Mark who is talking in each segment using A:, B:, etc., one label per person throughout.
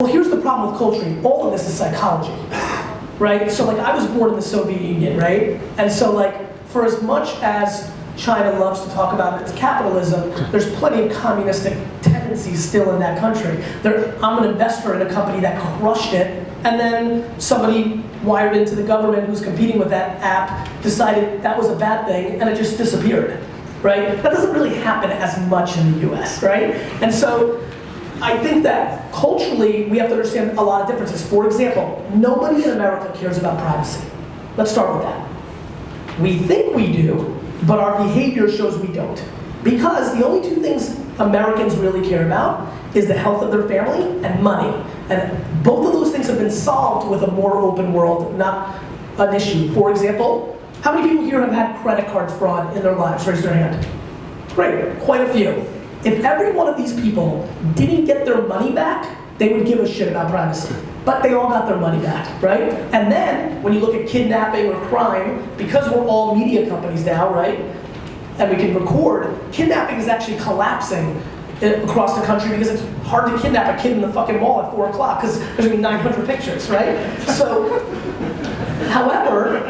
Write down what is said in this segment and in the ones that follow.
A: Well, here's the problem with culture. All of this is psychology, right? So like I was born in the Soviet Union, right? And so like for as much as China loves to talk about its capitalism, there's plenty of communistic tendencies still in that country. I'm an investor in a company that crushed it, and then somebody wired into the government who's competing with that app decided that was a bad thing, and it just disappeared, right? That doesn't really happen as much in the US, right? And so I think that culturally we have to understand a lot of differences. For example, nobody in America cares about privacy. Let's start with that. We think we do, but our behavior shows we don't. Because the only two things Americans really care about is the health of their family and money. And both of those things have been solved with a more open world, not an issue. For example, how many people here have had credit card fraud in their lives? Raise your hand. Great, quite a few. If every one of these people didn't get their money back, they would give a shit about privacy. But they all got their money back, right? And then, when you look at kidnapping or crime, because we're all media companies now, right? And we can record, kidnapping is actually collapsing across the country because it's hard to kidnap a kid in the fucking mall at 4 o'clock because there's gonna be 900 pictures, right? So, however,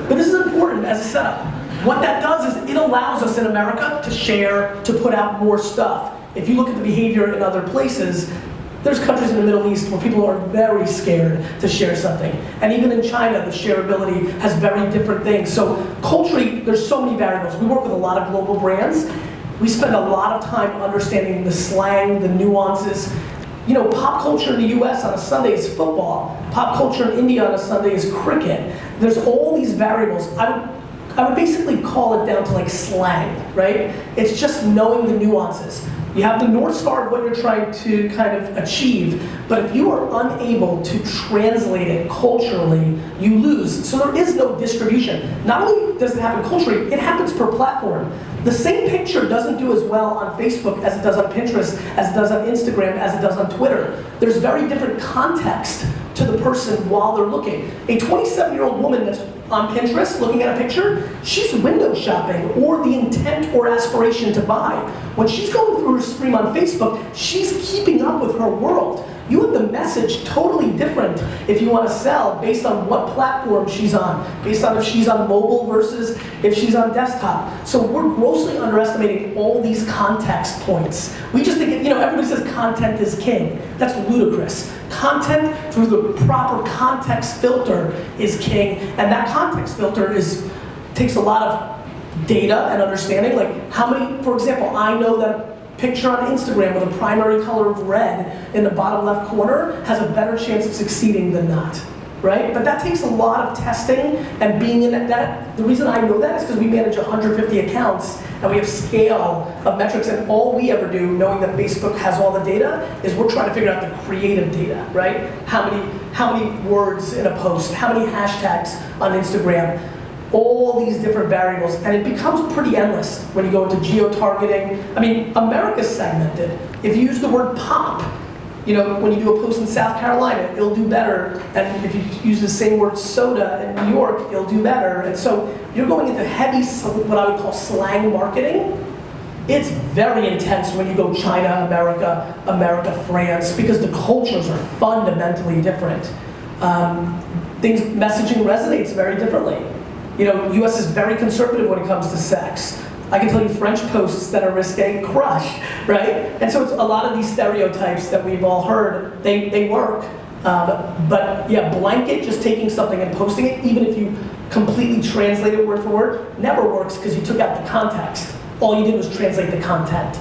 A: but this is important as a setup. What that does is it allows us in America to share, to put out more stuff. If you look at the behavior in other places, there's countries in the Middle East where people are very scared to share something. And even in China, the shareability has very different things. So culturally, there's so many variables. We work with a lot of global brands. We spend a lot of time understanding the slang, the nuances. You know, pop culture in the US on a Sunday is football. Pop culture in India on a Sunday is cricket. There's all these variables. I would basically call it down to like slang, right? It's just knowing the nuances. You have the North Star of what you're trying to kind of achieve, but if you are unable to translate it culturally, you lose. So there is no distribution. Not only does it happen culturally, it happens per platform. The same picture doesn't do as well on Facebook as it does on Pinterest, as it does on Instagram, as it does on Twitter. There's very different context to the person while they're looking. A 27-year-old woman that's on Pinterest looking at a picture, she's window shopping or the intent or aspiration to buy. When she's going through her stream on Facebook, she's keeping up with her world. You have the message totally different if you want to sell based on what platform she's on, based on if she's on mobile versus if she's on desktop. So we're grossly underestimating all these context points. We just think, everybody says content is king. That's ludicrous. Content through the proper context filter is king, and that context filter takes a lot of data and understanding. Like how many, for example, I know that picture on Instagram with a primary color of red in the bottom left corner has a better chance of succeeding than not, right? But that takes a lot of testing and being in that. The reason I know that is because we manage 150 accounts and we have scale of metrics, and all we ever do, knowing that Facebook has all the data, is we're trying to figure out the creative data, right? How many words in a post, how many hashtags on Instagram, all these different variables, and it becomes pretty endless when you go into geo-targeting. I mean, America's segmented. If you use the word pop, when you do a post in South Carolina, it'll do better, and if you use the same word soda in New York, it'll do better. And so you're going into heavy, what I would call slang marketing. It's very intense when you go China, America, France, because the cultures are fundamentally different. Messaging resonates very differently. US is very conservative when it comes to sex. I can tell you French posts that are risque crush, right? And so it's a lot of these stereotypes that we've all heard, they work. But yeah, blanket just taking something and posting it, even if you completely translate it word for word, never works because you took out the context. All you did was translate the content.